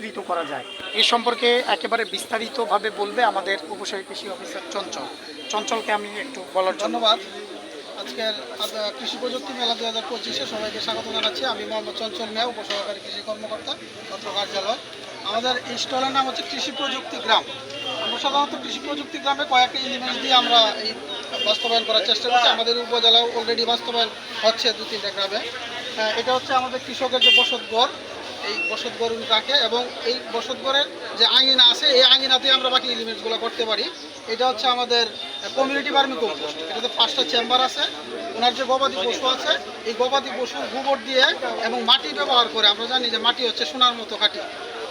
বিস্তৃত করা যায় এই সম্পর্কে একেবারে বিস্তারিতভাবে বলবে আমাদের উপসারী কৃষি অফিসার চঞ্চলকে আমি একটু বলার ধন্যবাদ। আজকের কৃষি প্রযুক্তি মেলা 2025-এ সবাইকে স্বাগত জানাচ্ছি। আমি মোহাম্মদ চঞ্চল মিয়া, উপসহকারী কৃষি কর্মকর্তা, পত্র কার্যালয়। আমাদের এই স্টলের নাম হচ্ছে কৃষি প্রযুক্তি গ্রাম। আমরা সাধারণত কৃষি প্রযুক্তি গ্রামে কয়েকটা এলিমেন্টস দিয়ে আমরা এই বাস্তবায়ন করার চেষ্টা করছি। আমাদের উপজেলায় অলরেডি বাস্তবায়ন হচ্ছে 2-3টা গ্রামে। এটা হচ্ছে আমাদের কৃষকের যে বসতঘর, এই বসতঘর রাখে এবং এই বসতঘরের যে আঙিনা আছে এই আঙিনাতে আমরা বাকি এলিমেন্টসগুলো করতে পারি। এটা হচ্ছে আমাদের কমিউনিটি ভার্মি কম্পোস্ট। এটাতে 5টা চেম্বার আছে। ওনার যে গবাদি পশু আছে এই গবাদি পশুর গোবর দিয়ে এবং মাটি ব্যবহার করে, আমরা জানি যে মাটি হচ্ছে সোনার মতো খাঁটি,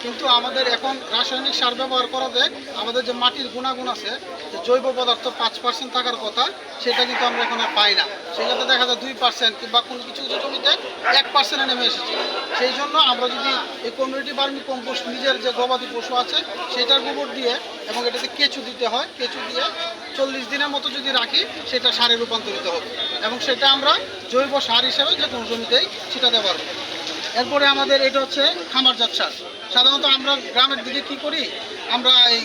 কিন্তু আমাদের এখন রাসায়নিক সার ব্যবহার করাতে আমাদের যে মাটির গুণাগুণ আছে, যে জৈব পদার্থ 5% থাকার কথা সেটা কিন্তু আমরা এখন আর পাই না। সেটাতে দেখা যায় 2% কিংবা কোনো কিছু কিছু জমিতে 1% নেমে এসেছে। সেই জন্য আমরা যদি এই কমিউনিটি ভার্মি কম্পোস্ট নিজের যে গবাদি পশু আছে সেটার গোবর দিয়ে এবং এটাতে কেঁচু দিতে হয়, কেঁচু দিয়ে 40 দিনের মতো যদি রাখি সেটা সারে রূপান্তরিত হবে এবং সেটা আমরা জৈব সার হিসেবে যে কোনো জমিতেই ছিটাতে পারবো। এরপরে আমাদের এটা হচ্ছে খামারজাত সার। সাধারণত আমরা গ্রামের দিকে কি করি, আমরা এই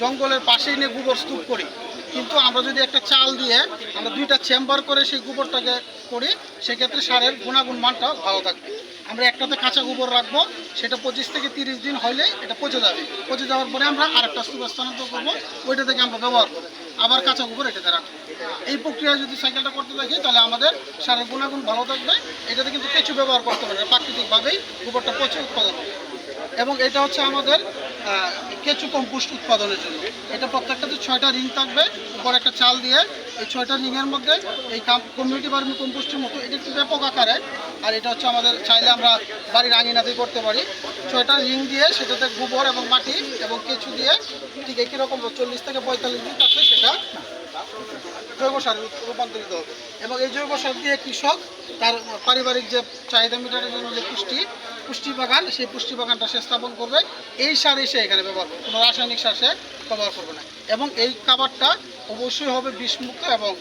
জঙ্গলের পাশেই নিয়ে গোবর স্তূপ করি, কিন্তু আমরা যদি একটা চাল দিয়ে আমরা 2টা চেম্বার করে সেই গোবরটাকে করি, সেক্ষেত্রে সারের গুণাগুণ মানটা ভালো থাকবে। আমরা একটাতে কাঁচা গোবর রাখবো, সেটা 25 থেকে 30 দিন হইলেই এটা পচে যাবে। পচে যাওয়ার পরে আমরা আরেকটা স্তূপ স্থানান্তর করবো, ওইটা থেকে আমরা ব্যবহার করবো, আবার কাঁচা গোবর এটাতে রাখবো। এই প্রক্রিয়া যদি সাইকেলটা করতে থাকি তাহলে আমাদের সারের গুণাগুণ ভালো থাকবে। এটাতে কিন্তু কিছু ব্যবহার করতে পারে, প্রাকৃতিকভাবেই গোবরটা পচে উৎপাদন হবে। এবং এটা হচ্ছে আমাদের কেঁচু কম্পোস্ট উৎপাদনের জন্য। এটা প্রত্যেকটাতে 6টা রিং থাকবে, উপর একটা চাল দিয়ে এই 6টা রিংয়ের মধ্যে এই কমিউনিটি ভার্মি কম্পোস্টের মতো এটা একটু ব্যাপক আকারে। আর এটা হচ্ছে আমাদের চাইলে আমরা বাড়ির আঙিনাতেই করতে পারি। 6টা রিং দিয়ে সেটাতে গোবর এবং মাটি এবং কেঁচু দিয়ে ঠিক একই রকম 40 থেকে 45 দিন থাকলে সেটা জৈব সারে রূপান্তরিত হবে। এবং এই জৈব সার দিয়ে কৃষক তার পারিবারিক যে চাহিদা মেটানোর জন্য যে পুষ্টি বাগান, সেই পুষ্টি বাগানটা সে স্থাপন করবে। এই সার এসে এখানে ব্যবহার করবে, কোনো রাসায়নিক সার সে ব্যবহার করবে না। এবং এই খাবারটা অবশ্যই হবে বিষমুক্ত এবং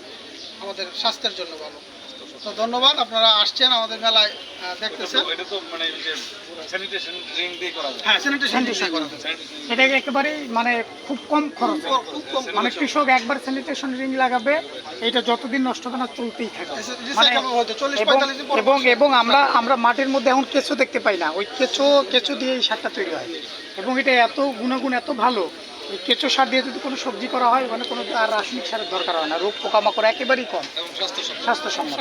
আমাদের স্বাস্থ্যের জন্য ভালো। তো ধন্যবাদ, আপনারা আসছেন আমাদের মেলায় দেখতেছেন। হ্যাঁ, স্যানিটেশন দিয়ে করা যায়। এটা একেবারে মানে খুব কম খরচ, মানে কৃষক একবার স্যানিটেশন রিং লাগাবে, এটা যতদিন নষ্ট হবে না চলতেই থাকবে। এবং আমরা মাটির মধ্যে এখন কেঁচো দেখতে পাই না, ওই কেঁচো দিয়ে এই সারটা তৈরি হয় এবং এটা এত গুণাগুণ এত ভালো। এই কেঁচো সার দিয়ে যদি কোনো সবজি করা হয় মানে কোনো আর রাসায়নিক সারের দরকার হয় না, রোগ পোকামাকড় একেবারেই কম, স্বাস্থ্যসম্মত।